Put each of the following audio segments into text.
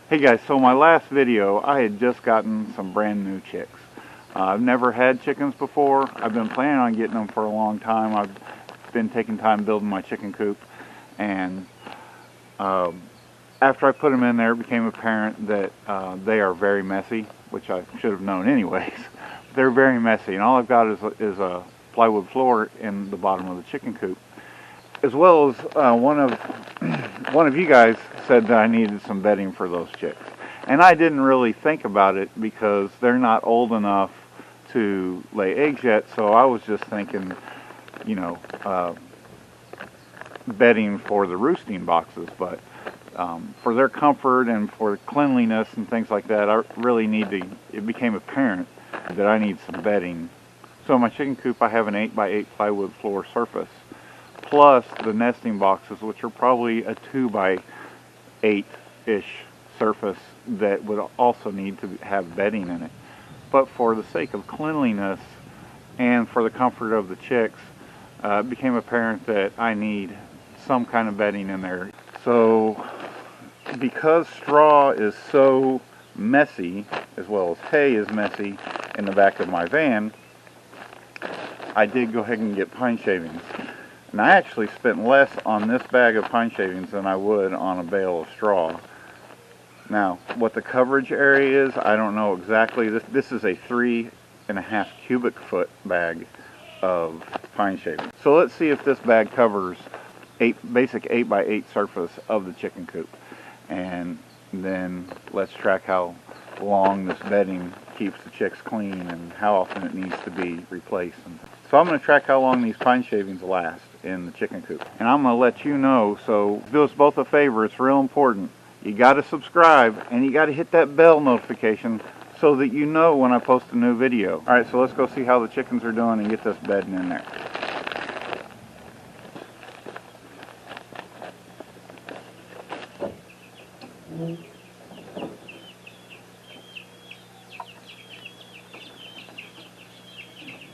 Hey guys, so my last video, I had just gotten some brand new chicks. I've never had chickens before. I've been planning on getting them for a long time. I've been taking time building my chicken coop, and after I put them in there, it became apparent that they are very messy, which I should have known anyways. They're very messy, and all I've got is a plywood floor in the bottom of the chicken coop. As well as one of you guys said that I needed some bedding for those chicks, and I didn't really think about it because they're not old enough to lay eggs yet. So I was just thinking, you know, bedding for the roosting boxes. But for their comfort and for cleanliness and things like that, I really need to. It became apparent that I need some bedding. So in my chicken coop, I have an 8x8 plywood floor surface, plus the nesting boxes, which are probably a 2x8-ish surface that would also need to have bedding in it. But for the sake of cleanliness and for the comfort of the chicks, it became apparent that I need some kind of bedding in there. So because straw is so messy, as well as hay is messy in the back of my van, I did go ahead and get pine shavings. And I actually spent less on this bag of pine shavings than I would on a bale of straw. Now, what the coverage area is, I don't know exactly. This is a 3.5 cubic foot bag of pine shavings. So let's see if this bag covers basic 8x8 surface of the chicken coop. And then let's track how long this bedding keeps the chicks clean and how often it needs to be replaced. So I'm going to track how long these pine shavings last in the chicken coop. And I'm going to let you know, so do us both a favor, it's real important. You got to subscribe and you got to hit that bell notification so that you know when I post a new video. Alright, so let's go see how the chickens are doing and get this bedding in there.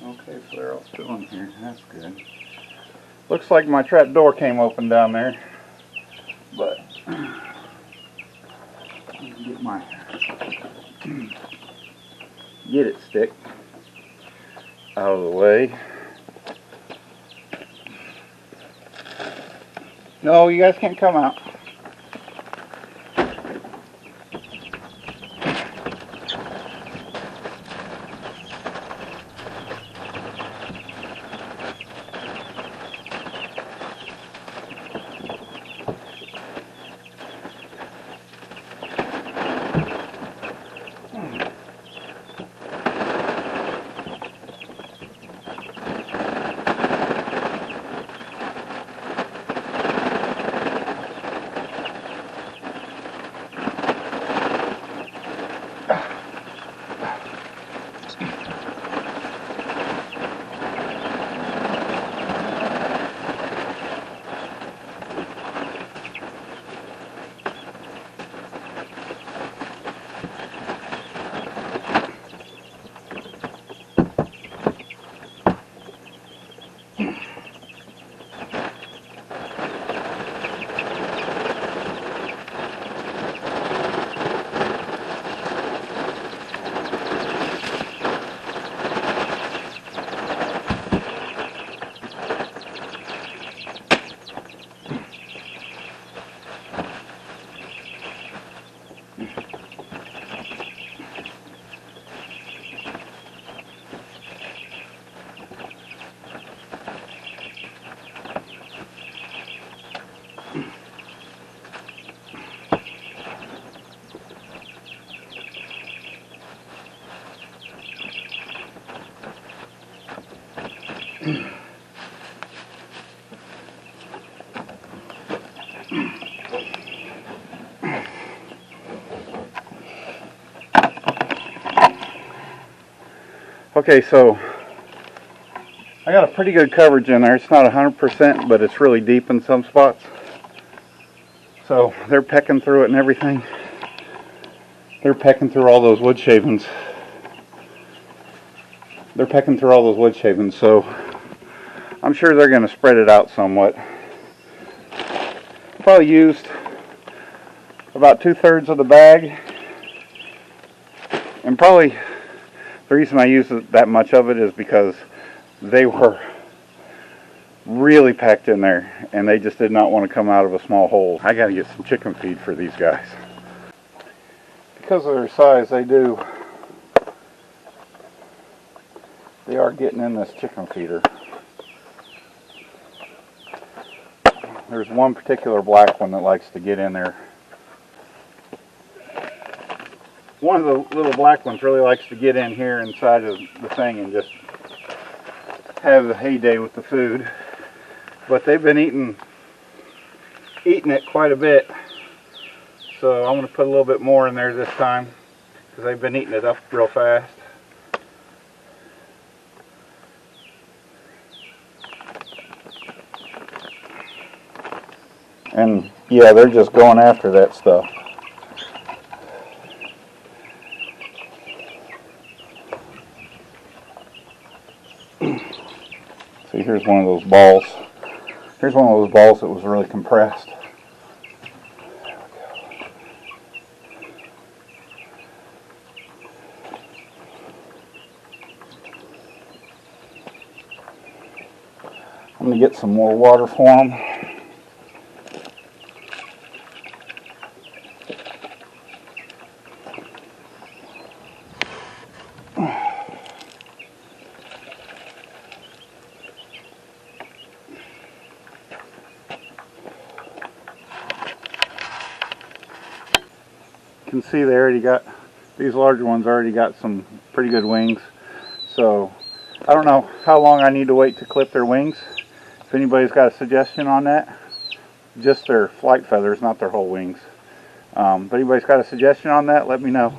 Okay, so they're all still in here. That's good. Looks like my trap door came open down there, but get it stick out of the way. No, you guys can't come out. Okay, so I got a pretty good coverage in there. It's not 100%, but it's really deep in some spots. So they're pecking through it and everything. They're pecking through all those wood shavings. So I'm sure they're going to spread it out somewhat. Probably used about 2/3 of the bag. And probably the reason I use that much of it is because they were really packed in there and they just did not want to come out of a small hole. I got to get some chicken feed for these guys. Because of their size, they are getting in this chicken feeder. There's one particular black one that likes to get in there. One of the little black ones really likes to get in here inside of the thing and just have a heyday with the food. But they've been eating it quite a bit. So I'm going to put a little bit more in there this time because they've been eating it up real fast. And yeah, they're just going after that stuff. See, here's one of those balls. Here's one of those balls that was really compressed. There we go. I'm going to get some more water for them. You can see they already got, these larger ones already got some pretty good wings. So I don't know how long I need to wait to clip their wings. If anybody's got a suggestion on that, just their flight feathers, not their whole wings. But anybody's got a suggestion on that, let me know.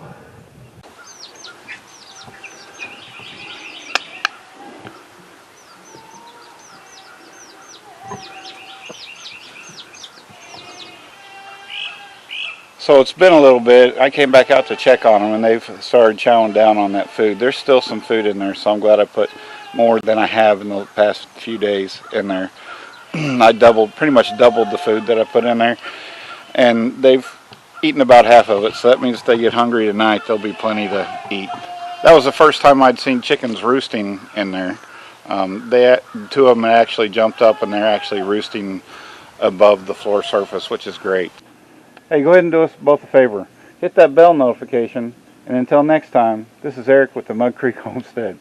So it's been a little bit. I came back out to check on them and they've started chowing down on that food. There's still some food in there, so I'm glad I put more than I have in the past few days in there. I pretty much doubled the food that I put in there, and they've eaten about half of it, so that means if they get hungry tonight, there'll be plenty to eat. That was the first time I'd seen chickens roosting in there. Two of them actually jumped up and they're actually roosting above the floor surface, which is great. Hey, go ahead and do us both a favor. Hit that bell notification, and until next time, this is Eric with the Mud Creek Homestead.